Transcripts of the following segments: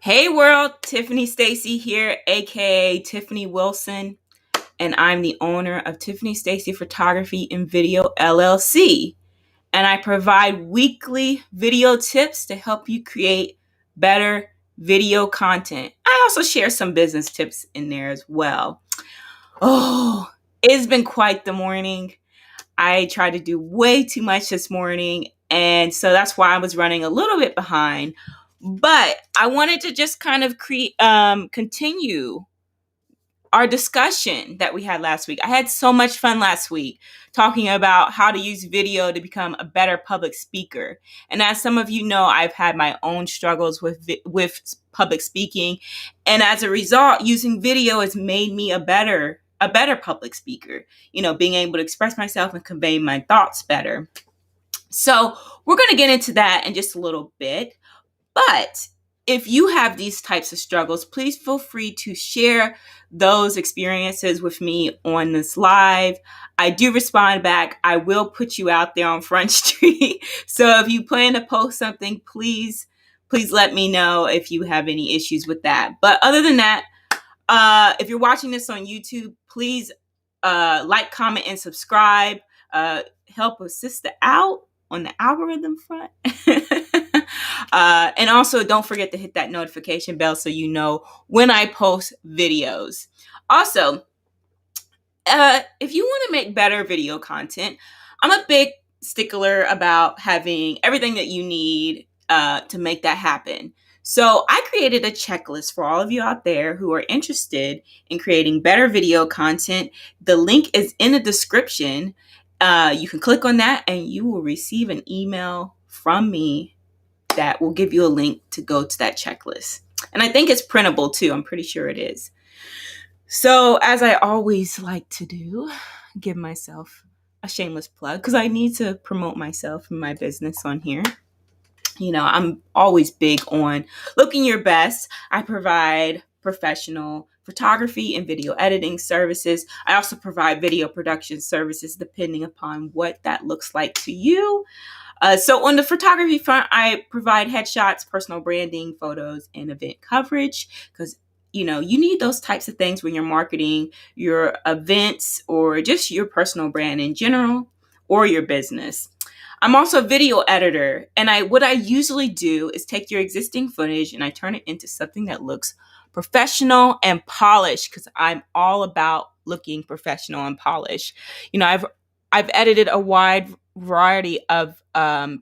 Hey world, Tiffany Stacy here, aka Tiffany Wilson, and I'm the owner of Tiffany Stacy Photography and Video LLC. And I provide weekly video tips to help you create better video content. I also share some business tips in there as well. Oh, it's been quite the morning. I tried to do way too much this morning, and so that's why I was running a little bit behind. But I wanted to just kind of continue our discussion that we had last week. I had so much fun last week talking about how to use video to become a better public speaker. And as some of you know, I've had my own struggles with public speaking, and as a result, using video has made me a better public speaker. Being able to express myself and convey my thoughts better. So we're going to get into that in just a little bit. But if you have these types of struggles, please feel free to share those experiences with me on this live. I do respond back. I will put you out there on Front Street. So if you plan to post something, please let me know if you have any issues with that. But other than that, if you're watching this on YouTube, please like, comment, and subscribe. Help a sister out on the algorithm front. And also, don't forget to hit that notification bell so you know when I post videos. Also, if you want to make better video content, I'm a big stickler about having everything that you need to make that happen. So I created a checklist for all of you out there who are interested in creating better video content. The link is in the description. You can click on that and you will receive an email from me that will give you a link to go to that checklist. And I think it's printable too. I'm pretty sure it is. So as I always like to do, give myself a shameless plug because I need to promote myself and my business on here. I'm always big on looking your best. I provide professional photography and video editing services. I also provide video production services depending upon what that looks like to you. So on the photography front, I provide headshots, personal branding, photos, and event coverage because you need those types of things when you're marketing your events or just your personal brand in general or your business. I'm also a video editor, and what I usually do is take your existing footage and I turn it into something that looks professional and polished because I'm all about looking professional and polished. I've edited a wide variety of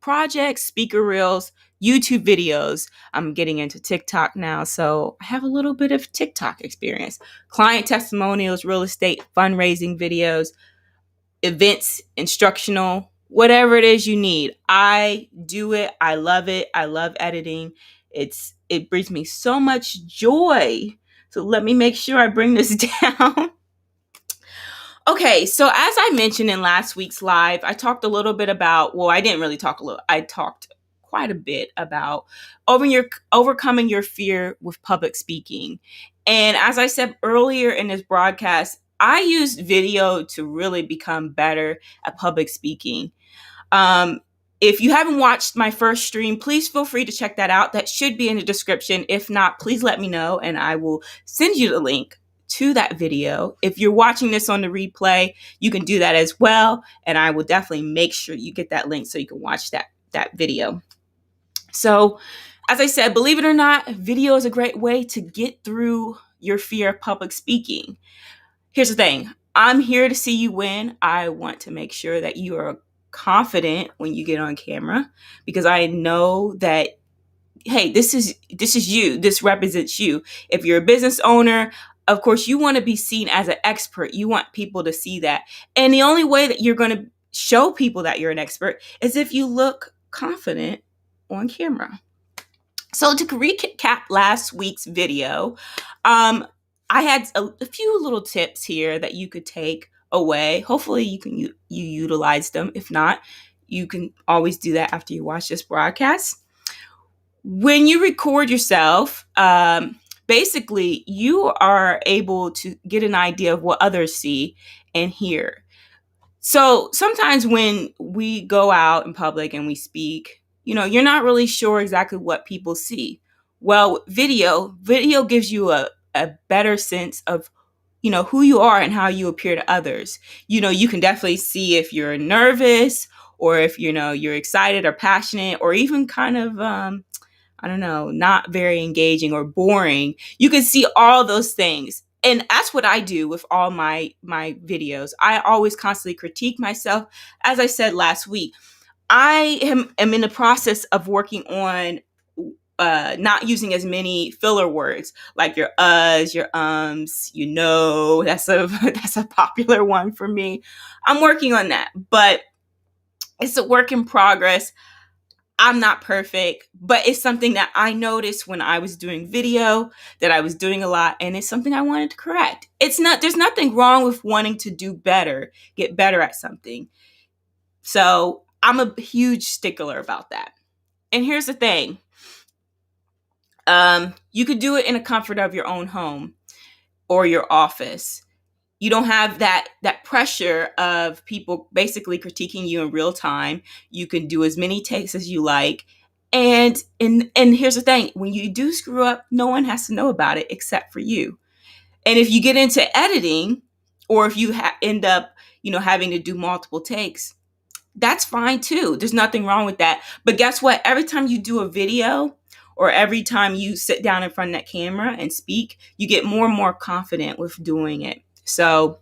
projects, speaker reels, YouTube videos. I'm getting into TikTok now, so I have a little bit of TikTok experience. Client testimonials, real estate, fundraising videos, events, instructional, whatever it is you need. I do it. I love it. I love editing. It brings me so much joy. So let me make sure I bring this down. Okay, so as I mentioned in last week's live, I talked a little bit about, well, I didn't really talk a little, I talked quite a bit about overcoming your fear with public speaking. And as I said earlier in this broadcast, I used video to really become better at public speaking. If you haven't watched my first stream, please feel free to check that out. That should be in the description. If not, please let me know and I will send you the link to that video. If you're watching this on the replay, you can do that as well. And I will definitely make sure you get that link so you can watch that video. So as I said, believe it or not, video is a great way to get through your fear of public speaking. Here's the thing. I'm here to see you win. I want to make sure that you are confident when you get on camera because I know that, hey, this is you. This represents you. If you're a business owner, of course, you want to be seen as an expert. You want people to see that. And the only way that you're going to show people that you're an expert is if you look confident on camera. So to recap last week's video, I had a few little tips here that you could take away. Hopefully you utilize them. If not, you can always do that after you watch this broadcast. When you record yourself, basically you are able to get an idea of what others see and hear. So sometimes when we go out in public and we speak, you're not really sure exactly what people see. Well, video gives you a better sense of, who you are and how you appear to others. You can definitely see if you're nervous, or if, you're excited or passionate, or even kind of, I don't know, not very engaging or boring. You can see all those things. And that's what I do with all my videos. I always constantly critique myself. As I said last week, I am in the process of working on not using as many filler words like your uhs, your ums. That's a that's a popular one for me. I'm working on that, but it's a work in progress. I'm not perfect, but it's something that I noticed when I was doing video that I was doing a lot, and it's something I wanted to correct. There's nothing wrong with wanting to do better, get better at something. So I'm a huge stickler about that. And here's the thing. You could do it in the comfort of your own home or your office. You don't have that pressure of people basically critiquing you in real time. You can do as many takes as you like. And here's the thing, when you do screw up, no one has to know about it except for you. And if you get into editing, or if you end up, having to do multiple takes, that's fine too. There's nothing wrong with that. But guess what? Every time you do a video, or every time you sit down in front of that camera and speak, you get more and more confident with doing it. So,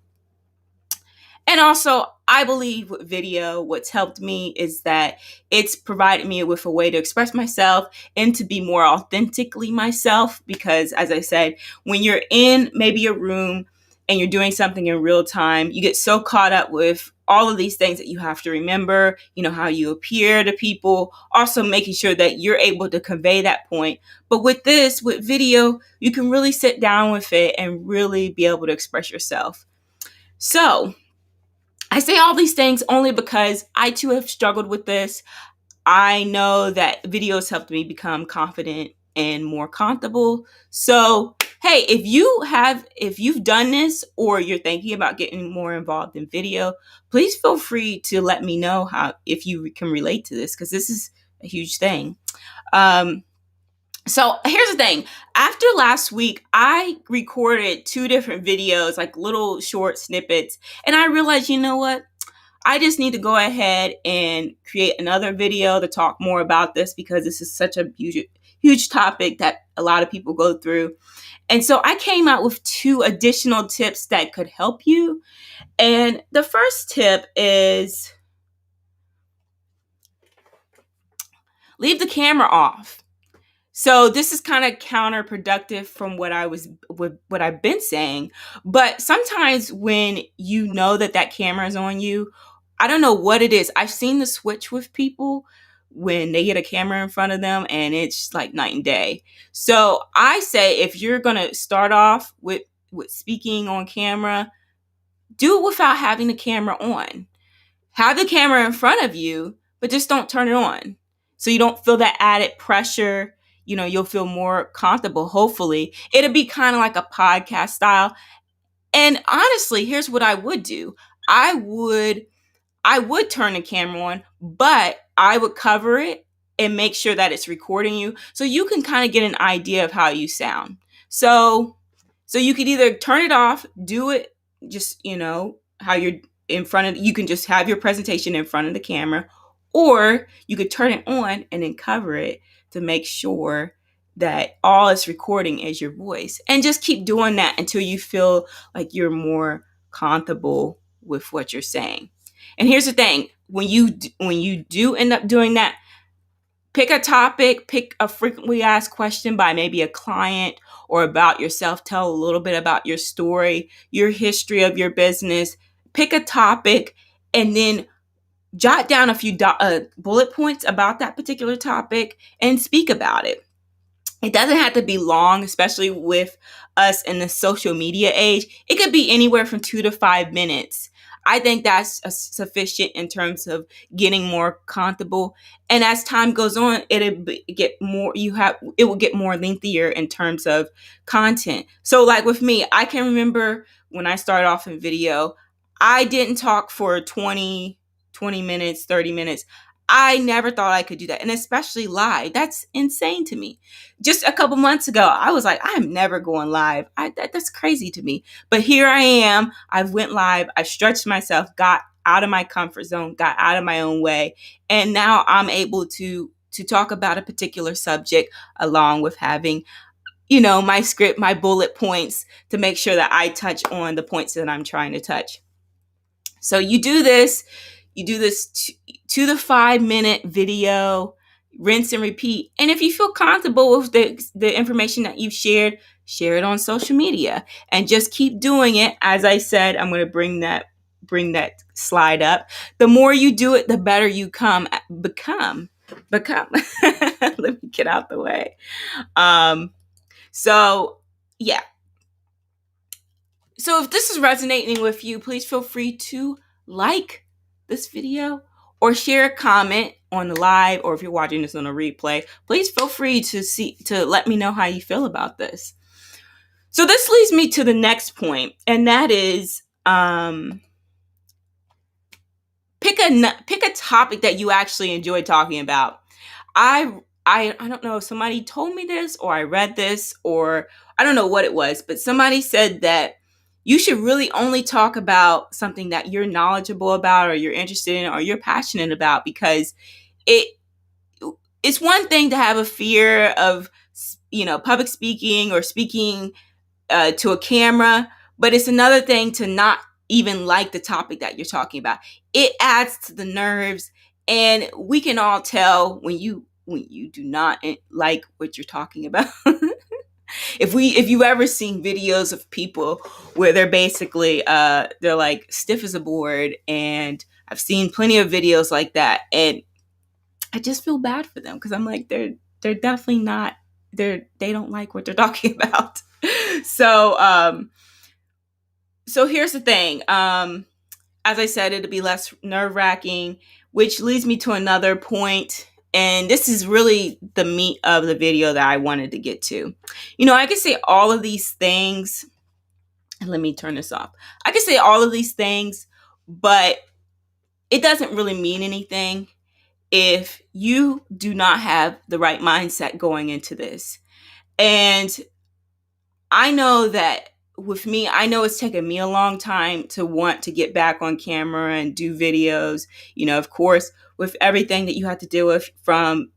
and also, I believe with video, what's helped me is that it's provided me with a way to express myself and to be more authentically myself. Because, as I said, when you're in maybe a room and you're doing something in real time, you get so caught up with all of these things that you have to remember, how you appear to people, also making sure that you're able to convey that point. But with video, you can really sit down with it and really be able to express yourself. So, I say all these things only because I too have struggled with this. I know that videos helped me become confident and more comfortable. So, hey, if you've done this, or you're thinking about getting more involved in video, please feel free to let me know if you can relate to this, because this is a huge thing. So here's the thing. After last week, I recorded 2 different videos, like little short snippets, and I realized, you know what? I just need to go ahead and create another video to talk more about this, because this is such a huge topic that a lot of people go through. And so I came out with 2 additional tips that could help you. And the first tip is leave the camera off. So this is kind of counterproductive from what I've been saying, but sometimes when you know that camera is on you, I don't know what it is. I've seen the switch with people when they get a camera in front of them, and it's like night and day. So I say, if you're going to start off with speaking on camera, do it without having the camera on. Have the camera in front of you, but just don't turn it on. So you don't feel that added pressure. You'll feel more comfortable. Hopefully, it'll be kind of like a podcast style. And honestly, here's what I would do. I would turn the camera on, but I would cover it and make sure that it's recording you, so you can kind of get an idea of how you sound. So you could either turn it off, do it just, how you're in front of, you can just have your presentation in front of the camera, or you could turn it on and then cover it to make sure that all it's recording is your voice. And just keep doing that until you feel like you're more comfortable with what you're saying. And here's the thing, when you do end up doing that, pick a topic, pick a frequently asked question by maybe a client or about yourself. Tell a little bit about your story, your history of your business. Pick a topic and then jot down a few bullet points about that particular topic and speak about it. It doesn't have to be long, especially with us in the social media age. It could be anywhere from 2 to 5 minutes. I think that's sufficient in terms of getting more comfortable. And as time goes on, it will get more lengthier in terms of content. So like with me, I can remember when I started off in video, I didn't talk for 20 minutes, 30 minutes. I never thought I could do that. And especially live. That's insane to me. Just a couple months ago, I was like, I'm never going live. That's crazy to me. But here I am. I've went live. I stretched myself, got out of my comfort zone, got out of my own way. And now I'm able to talk about a particular subject along with having, my script, my bullet points to make sure that I touch on the points that I'm trying to touch. So you do this 2 to 5 minute video, rinse and repeat. And if you feel comfortable with the information that you've shared, share it on social media and just keep doing it. As I said, I'm going to bring that slide up. The more you do it, the better you become. Let me get out the way. So yeah. So if this is resonating with you, please feel free to like this video or share a comment on the live, or if you're watching this on a replay, please feel free to let me know how you feel about this. So this leads me to the next point, and that is pick a topic that you actually enjoy talking about. I don't know if somebody told me this or I read this or I don't know what it was, but somebody said that you should really only talk about something that you're knowledgeable about or you're interested in or you're passionate about, because it's one thing to have a fear of, public speaking or speaking to a camera, but it's another thing to not even like the topic that you're talking about. It adds to the nerves, and we can all tell when you do not like what you're talking about. If you've ever seen videos of people where they're basically they're like stiff as a board, and I've seen plenty of videos like that, and I just feel bad for them because I'm like, they're definitely not, they don't like what they're talking about. So so here's the thing. As I said, it'll be less nerve-wracking, which leads me to another point. And this is really the meat of the video that I wanted to get to. I could say all of these things. And let me turn this off. I could say all of these things, but it doesn't really mean anything if you do not have the right mindset going into this. And I know that with me, I know it's taken me a long time to want to get back on camera and do videos, of course, with everything that you have to deal with, from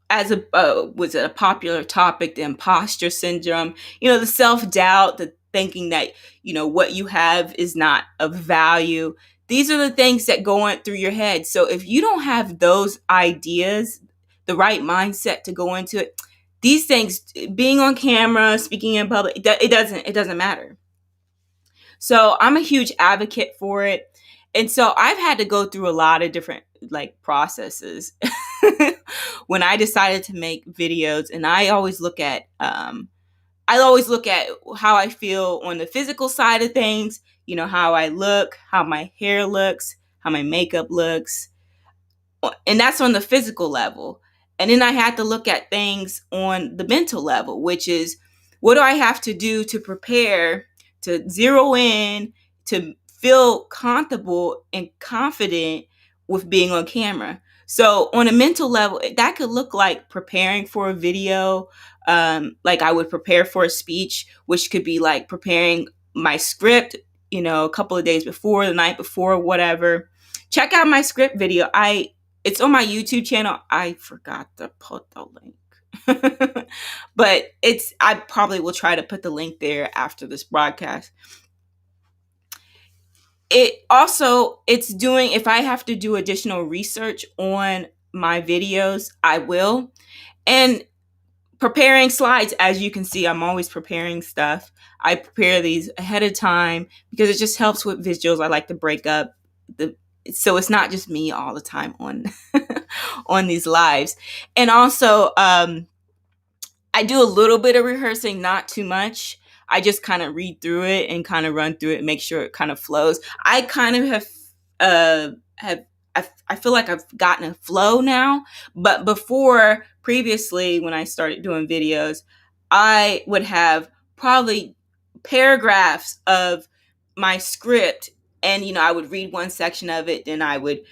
as was it a popular topic, the imposter syndrome, the self-doubt, the thinking that, what you have is not of value. These are the things that go on through your head. So if you don't have those ideas, the right mindset to go into it, these things, being on camera, speaking in public, it doesn't matter. So I'm a huge advocate for it. And so I've had to go through a lot of different processes when I decided to make videos. And I always look at how I feel on the physical side of things, how I look, how my hair looks, how my makeup looks. And that's on the physical level. And then I had to look at things on the mental level, which is, what do I have to do to prepare, to zero in, to feel comfortable and confident with being on camera? So on a mental level, that could look like preparing for a video, like I would prepare for a speech, which could be like preparing my script, a couple of days before, the night before, whatever. Check out my script video. It's on my YouTube channel. I forgot to put the link. But I probably will try to put the link there after this broadcast. If I have to do additional research on my videos, I will. And preparing slides, as you can see, I'm always preparing stuff. I prepare these ahead of time because it just helps with visuals. I like to break up so it's not just me all the time on on these lives. And also, I do a little bit of rehearsing, not too much. I just kind of read through it and kind of run through it and make sure it kind of flows. I kind of I feel like I've gotten a flow now, but previously, when I started doing videos, I would have probably paragraphs of my script, and I would read one section of it, then I would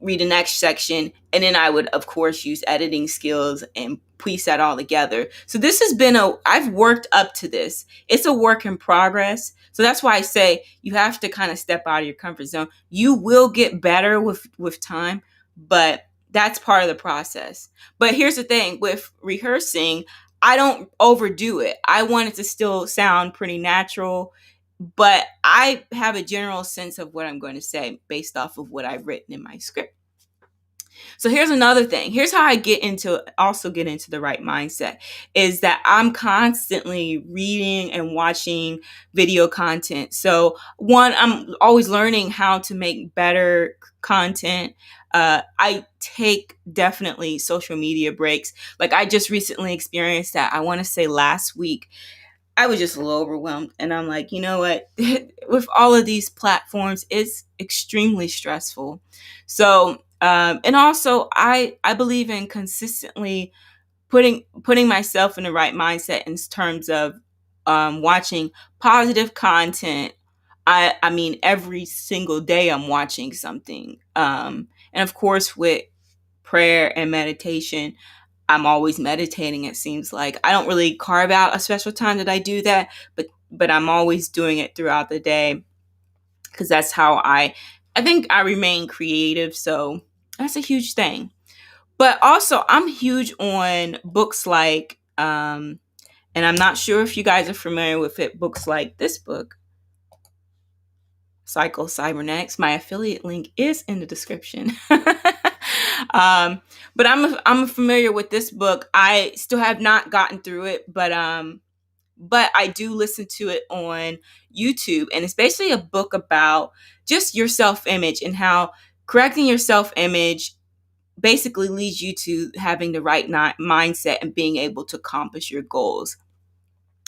read the next section, and then I would, of course, use editing skills and piece that all together. So this has been I've worked up to this. It's a work in progress. So that's why I say you have to kind of step out of your comfort zone. You will get better with time, but that's part of the process. But here's the thing with rehearsing, I don't overdo it. I want it to still sound pretty natural, but I have a general sense of what I'm going to say based off of what I've written in my script. So here's another thing. Here's how I get into the right mindset is that I'm constantly reading and watching video content. So one, I'm always learning how to make better content. I take definitely social media breaks. Like I just recently experienced that. I want to say last week, I was just a little overwhelmed. And I'm like, you know what? With all of these platforms, it's extremely stressful. So, and also, I believe in consistently putting myself in the right mindset in terms of watching positive content. I mean, every single day I'm watching something. And of course, with prayer and meditation, I'm always meditating, it seems like. I don't really carve out a special time that I do that, but I'm always doing it throughout the day because that's how I think I remain creative. So that's a huge thing. But also, I'm huge on books like and I'm not sure if you guys are familiar with it, books like this book, Psycho Cybernetics. My affiliate link is in the description. But I'm familiar with this book. I still have not gotten through it, but I do listen to it on YouTube, and it's basically a book about just your self-image and how correcting your self-image basically leads you to having the right mindset and being able to accomplish your goals.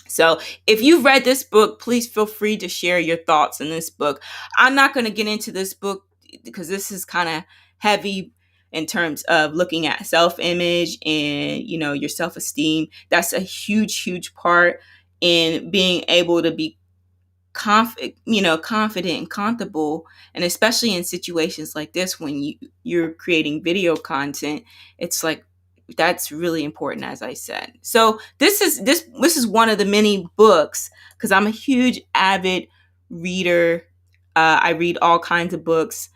So if you've read this book, please feel free to share your thoughts in this book. I'm not going to get into this book because this is kind of heavy in terms of looking at self-image and, your self-esteem. That's a huge part in being able to be confident and comfortable, and especially in situations like this when you're creating video content, it's like that's really important, as I said. So this is one of the many books because I'm a huge avid reader. I read all kinds of books.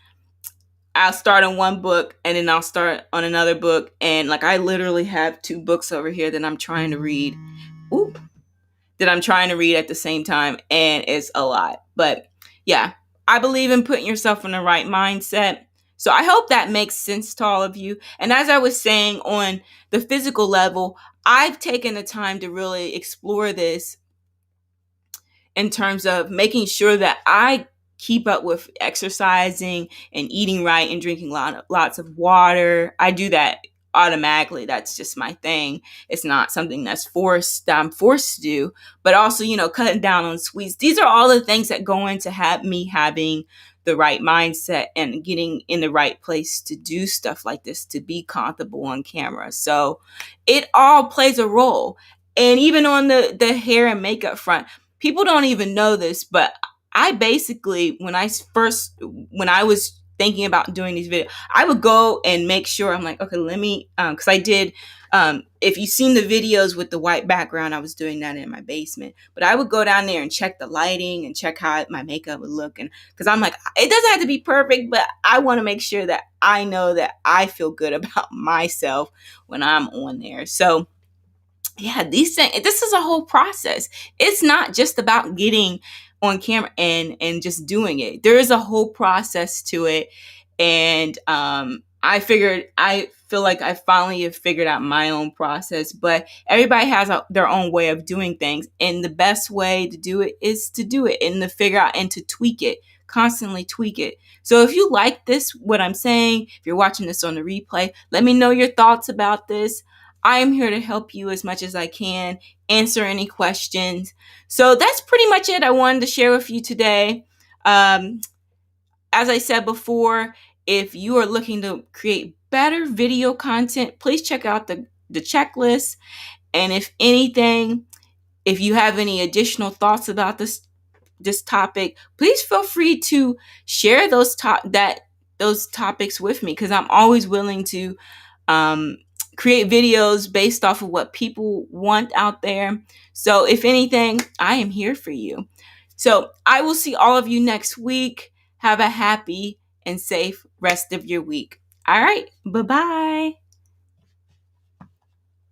I'll start on one book and then I'll start on another book, and like I literally have two books over here that I'm trying to read. Ooh, that I'm trying to read at the same time, and it's a lot. But yeah, I believe in putting yourself in the right mindset. So I hope that makes sense to all of you. And as I was saying, on the physical level, I've taken the time to really explore this in terms of making sure that I keep up with exercising and eating right and drinking lots of water. I do that automatically. That's just my thing. It's not something that I'm forced to do, but also, cutting down on sweets. These are all the things that go into me having the right mindset and getting in the right place to do stuff like this, to be comfortable on camera. So it all plays a role. And even on the hair and makeup front, people don't even know this, but I basically, when I was thinking about doing these videos, I would go and make sure, I'm like, okay, let me, because I did, if you've seen the videos with the white background, I was doing that in my basement, but I would go down there and check the lighting and check how my makeup would look. And because I'm like, it doesn't have to be perfect, but I want to make sure that I know that I feel good about myself when I'm on there. So yeah, these things, this is a whole process. It's not just about getting on camera and just doing it. There is a whole process to it. And I feel like I finally have figured out my own process, but everybody has their own way of doing things. And the best way to do it is to do it and to figure out and to tweak it, constantly tweak it. So if you like this, what I'm saying, if you're watching this on the replay, let me know your thoughts about this. I am here to help you as much as I can, answer any questions. So that's pretty much it I wanted to share with you today. As I said before, if you are looking to create better video content, please check out the checklist. And if anything, if you have any additional thoughts about this topic, please feel free to share those those topics with me, because I'm always willing to um, create videos based off of what people want out there. So if anything, I am here for you. So I will see all of you next week. Have a happy and safe rest of your week. All right. Bye-bye.